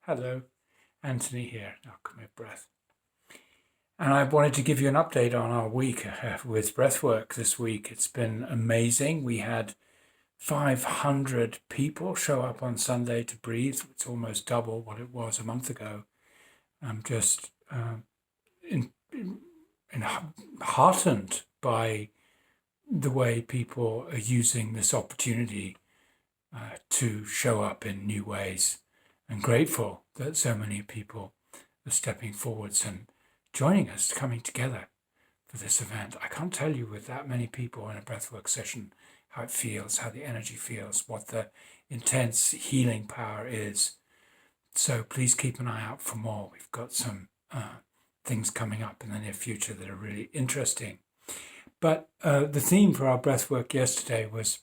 Hello, Anthony here, Alchemy of Breath. And I wanted to give you an update on our week with breathwork this week. It's been amazing. We had 500 people show up on Sunday to breathe. It's almost double what it was a month ago. I'm just heartened by the way people are using this opportunity to show up in new ways, and grateful that so many people are stepping forwards and joining us, coming together for this event. I can't tell you with that many people in a breathwork session how it feels, how the energy feels, what the intense healing power is. So please keep an eye out for more. We've got some things coming up in the near future that are really interesting. But the theme for our breathwork yesterday was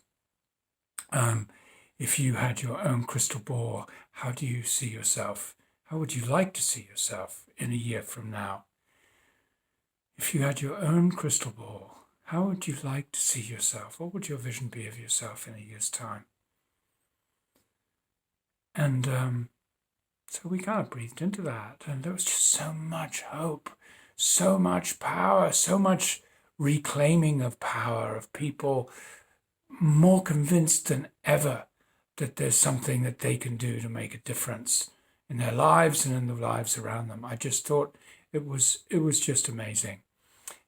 if you had your own crystal ball, how do you see yourself? How would you like to see yourself in a year from now? If you had your own crystal ball, how would you like to see yourself? What would your vision be of yourself in a year's time? And so we kind of breathed into that, and there was just so much hope, so much power, so much reclaiming of power, of people more convinced than ever that there's something that they can do to make a difference in their lives and in the lives around them. I just thought it was just amazing.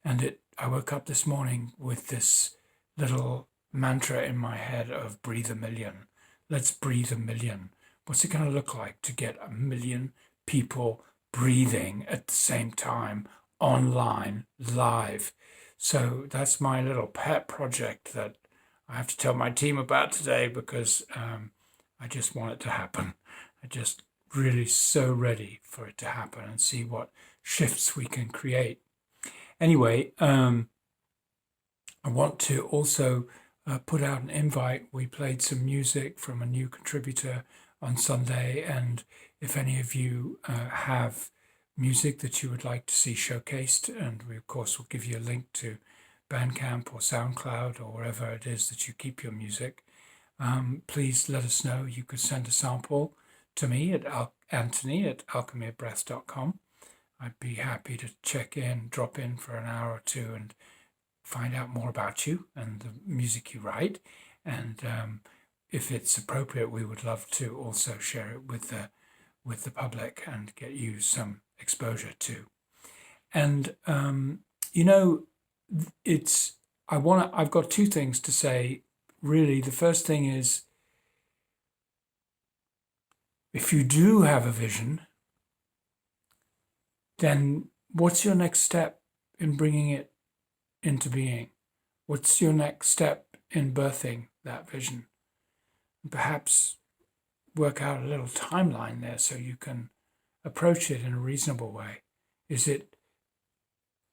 And I woke up this morning with this little mantra in my head of breathe a million. Let's breathe a million. What's it going to look like to get a million people breathing at the same time, online, live? So that's my little pet project that I have to tell my team about today, because I just want it to happen. I just really so ready for it to happen and see what shifts we can create. Anyway, I want to also put out an invite. We played some music from a new contributor on Sunday, and if any of you have music that you would like to see showcased, and we of course will give you a link to Bandcamp or SoundCloud or wherever it is that you keep your music, please let us know. You could send a sample to me at anthony@alchemyofbreath.com. I'd be happy to check in, drop in for an hour or two and find out more about you and the music you write. And if it's appropriate, we would love to also share it with the public and get you some exposure too. And I've got two things to say, really. The first thing is, if you do have a vision, then what's your next step in bringing it into being? What's your next step in birthing that vision? And perhaps work out a little timeline there so you can approach it in a reasonable way. Is it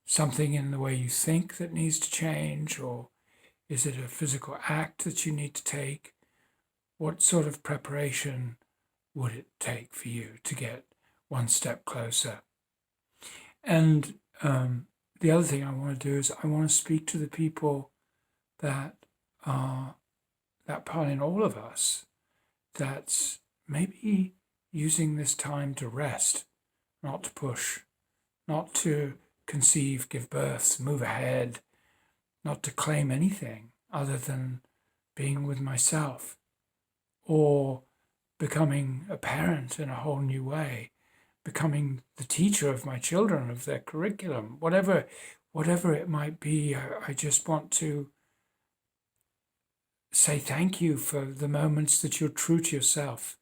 something in the way you think that needs to change, or is it a physical act that you need to take? What sort of preparation would it take for you to get one step closer? And the other thing I want to do is I want to speak to the people that are that part in all of us that's maybe using this time to rest, not to push, not to conceive, give birth, move ahead, not to claim anything other than being with myself, or becoming a parent in a whole new way, becoming the teacher of my children, of their curriculum, whatever it might be. I just want to say thank you for the moments that you're true to yourself,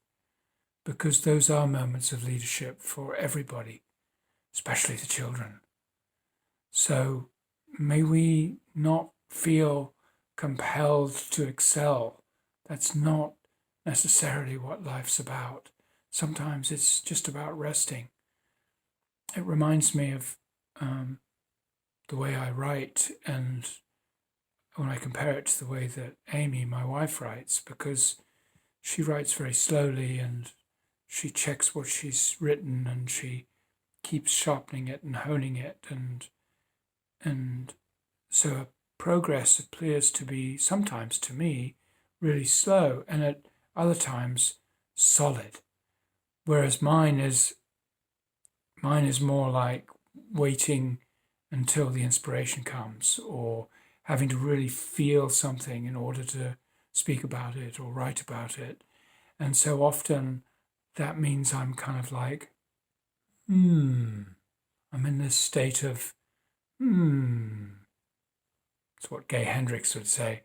because those are moments of leadership for everybody, especially the children. So may we not feel compelled to excel. That's not necessarily what life's about. Sometimes it's just about resting. It reminds me of the way I write, and when I compare it to the way that Amy, my wife, writes, because she writes very slowly and she checks what she's written and she keeps sharpening it and honing it, and so progress appears to be, sometimes to me, really slow, and at other times solid. Whereas mine is more like waiting until the inspiration comes, or having to really feel something in order to speak about it or write about it. And so often that means I'm kind of like, I'm in this state of, it's what Gay Hendricks would say,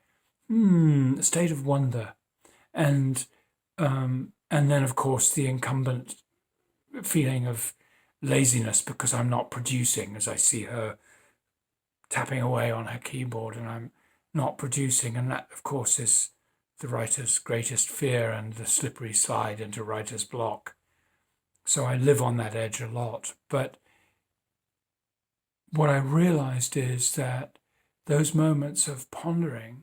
a state of wonder. And then, of course, the incumbent feeling of laziness because I'm not producing, as I see her tapping away on her keyboard and I'm not producing. And that, of course, is the writer's greatest fear and the slippery slide into writer's block. So I live on that edge a lot. But what I realized is that those moments of pondering,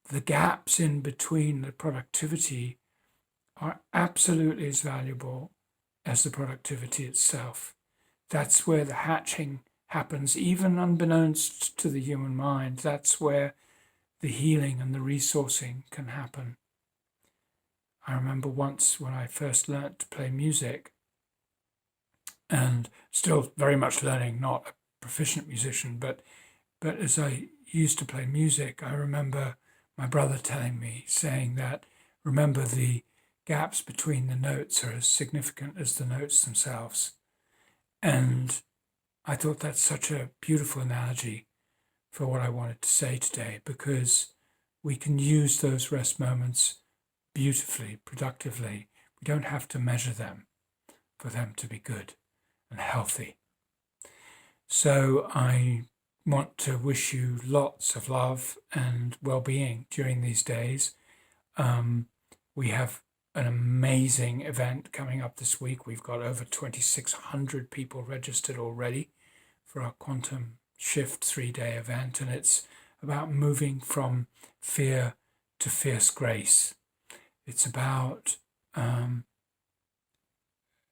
the gaps in between the productivity, are absolutely as valuable as the productivity itself. That's where the hatching happens, even unbeknownst to the human mind. That's where the healing and the resourcing can happen. I remember once when I first learnt to play music, and still very much learning, not a proficient musician, but as I used to play music, I remember my brother telling me, saying that, remember, the gaps between the notes are as significant as the notes themselves. And I thought that's such a beautiful analogy for what I wanted to say today, because we can use those rest moments beautifully, productively. We don't have to measure them for them to be good and healthy. So I want to wish you lots of love and well-being during these days. We have an amazing event coming up this week. We've got over 2,600 people registered already for our Quantum Shift 3-day event, and it's about moving from fear to fierce grace. It's about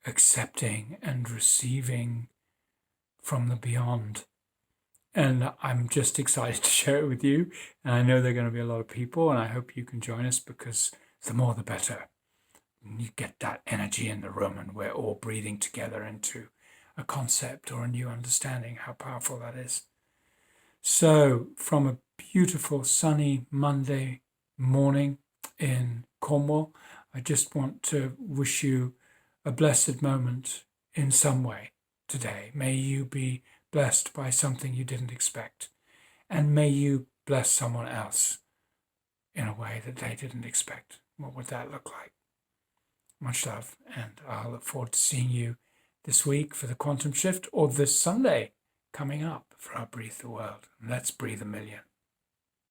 accepting and receiving from the beyond. And I'm just excited to share it with you. And I know there are going to be a lot of people, and I hope you can join us, because the more the better. You get that energy in the room, and we're all breathing together into a concept or a new understanding. How powerful that is. So, from a beautiful sunny Monday morning in Cornwall, I just want to wish you a blessed moment in some way today. May you be blessed by something you didn't expect, and may you bless someone else in a way that they didn't expect. What would that look like? Much love, and I'll look forward to seeing you this week for the Quantum Shift, or this Sunday coming up for our Breathe the World. Let's breathe a million.